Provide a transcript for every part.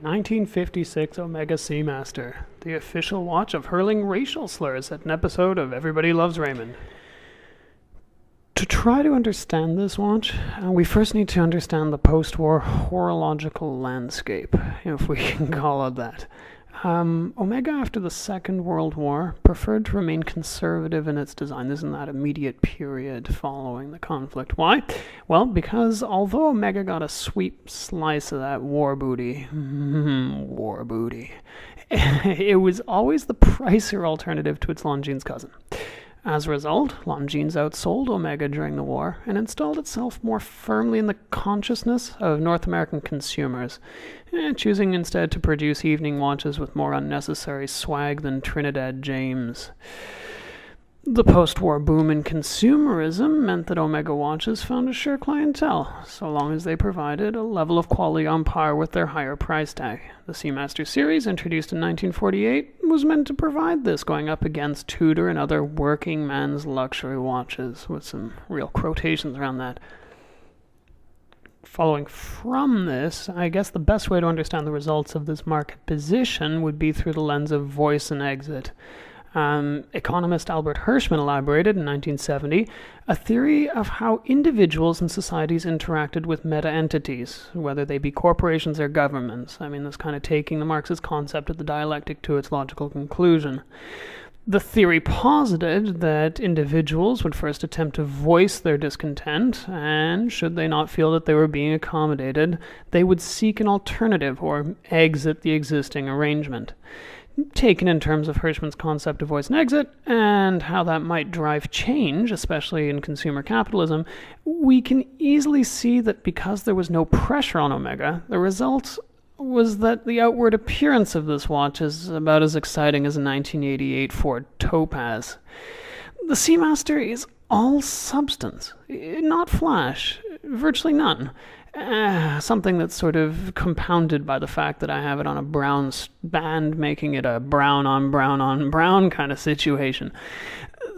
1956 Omega Seamaster, the official watch of hurling racial slurs at an episode of Everybody Loves Raymond. To try to understand this watch, we first need to understand the post-war horological landscape, if we can call it that. Omega, after the Second World War, preferred to remain conservative in its design. This is in that immediate period following the conflict. Why? Well, because although Omega got a sweet slice of that war booty, it was always the pricier alternative to its Longines cousin. As a result, Longines outsold Omega during the war and installed itself more firmly in the consciousness of North American consumers, choosing instead to produce evening watches with more unnecessary swag than Trinidad James. The post-war boom in consumerism meant that Omega watches found a sure clientele, so long as they provided a level of quality on par with their higher price tag. The Seamaster series, introduced in 1948, was meant to provide this, going up against Tudor and other working man's luxury watches, with some real quotations around that. Following from this, I guess the best way to understand the results of this market position would be through the lens of voice and exit. Economist Albert Hirschman elaborated in 1970 a theory of how individuals and societies interacted with meta-entities, whether they be corporations or governments. I mean, this kind of taking the Marxist concept of the dialectic to its logical conclusion. The theory posited that individuals would first attempt to voice their discontent, and should they not feel that they were being accommodated, they would seek an alternative or exit the existing arrangement. Taken in terms of Hirschman's concept of voice and exit, and how that might drive change, especially in consumer capitalism, we can easily see that because there was no pressure on Omega, the result was that the outward appearance of this watch is about as exciting as a 1988 Ford Topaz. The Seamaster is all substance, not flash, virtually none. Something that's sort of compounded by the fact that I have it on a brown band, making it a brown on brown kind of situation.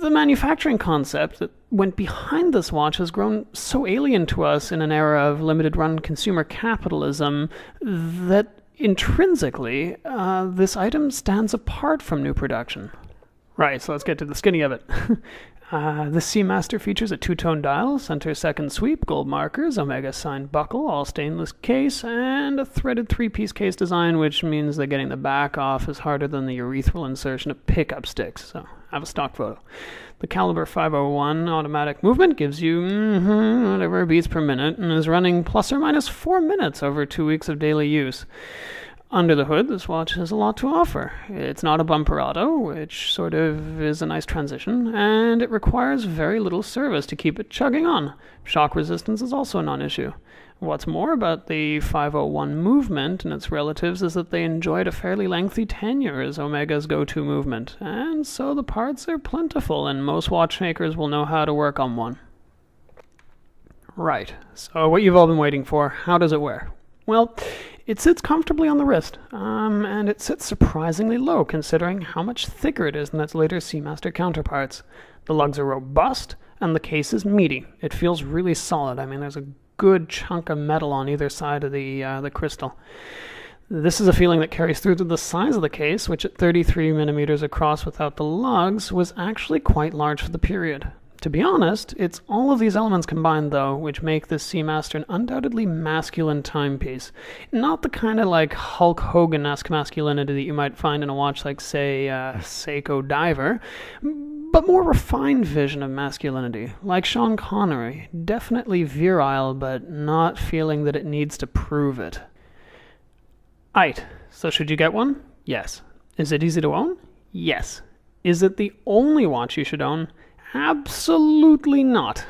The manufacturing concept that went behind this watch has grown so alien to us in an era of limited run consumer capitalism that intrinsically this item stands apart from new production. Right, so let's get to the skinny of it. The Seamaster features a two-tone dial, center second sweep, gold markers, Omega signed buckle, all stainless case, and a threaded three-piece case design, which means that getting the back off is harder than the urethral insertion of pickup sticks. So, I have a stock photo. The caliber 501 automatic movement gives you whatever beats per minute and is running plus or minus 4 minutes over 2 weeks of daily use. Under the hood, this watch has a lot to offer. It's not a bumper auto, which sort of is a nice transition, and it requires very little service to keep it chugging on. Shock resistance is also a non-issue. What's more about the 501 movement and its relatives is that they enjoyed a fairly lengthy tenure as Omega's go-to movement, and so the parts are plentiful, and most watchmakers will know how to work on one. Right, so what you've all been waiting for, how does it wear? Well, it sits comfortably on the wrist, and it sits surprisingly low considering how much thicker it is than its later Seamaster counterparts. The lugs are robust, and the case is meaty. It feels really solid. I mean, there's a good chunk of metal on either side of the crystal. This is a feeling that carries through to the size of the case, which at 33 millimeters across without the lugs was actually quite large for the period. To be honest, it's all of these elements combined, though, which make this Seamaster an undoubtedly masculine timepiece. Not the kind of like Hulk Hogan-esque masculinity that you might find in a watch like, say, Seiko Diver, but more refined vision of masculinity, like Sean Connery, definitely virile, but not feeling that it needs to prove it. Aight, so should you get one? Yes. Is it easy to own? Yes. Is it the only watch you should own? Absolutely not.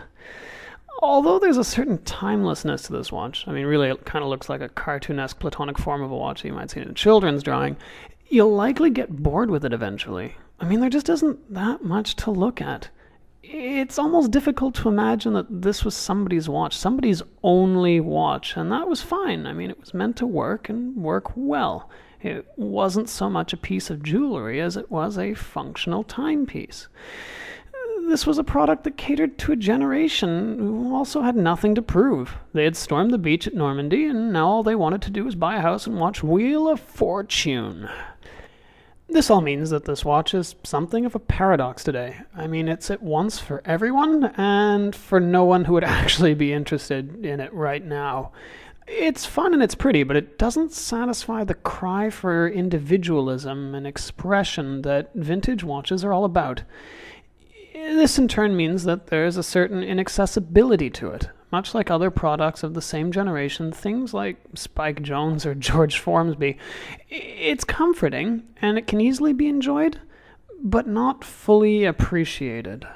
Although there's a certain timelessness to this watch, I mean, really it kind of looks like a cartoonesque platonic form of a watch that you might see in a children's drawing, you'll likely get bored with it eventually. I mean, there just isn't that much to look at. It's almost difficult to imagine that this was somebody's watch, somebody's only watch, and that was fine. I mean, it was meant to work and work well. It wasn't so much a piece of jewelry as it was a functional timepiece. This was a product that catered to a generation who also had nothing to prove. They had stormed the beach at Normandy, and now all they wanted to do was buy a house and watch Wheel of Fortune. This all means that this watch is something of a paradox today. I mean, it's at once for everyone and for no one who would actually be interested in it right now. It's fun and it's pretty, but it doesn't satisfy the cry for individualism and expression that vintage watches are all about. This in turn means that there's a certain inaccessibility to it. Much like other products of the same generation, things like Spike Jones or George Formby, it's comforting and it can easily be enjoyed, but not fully appreciated.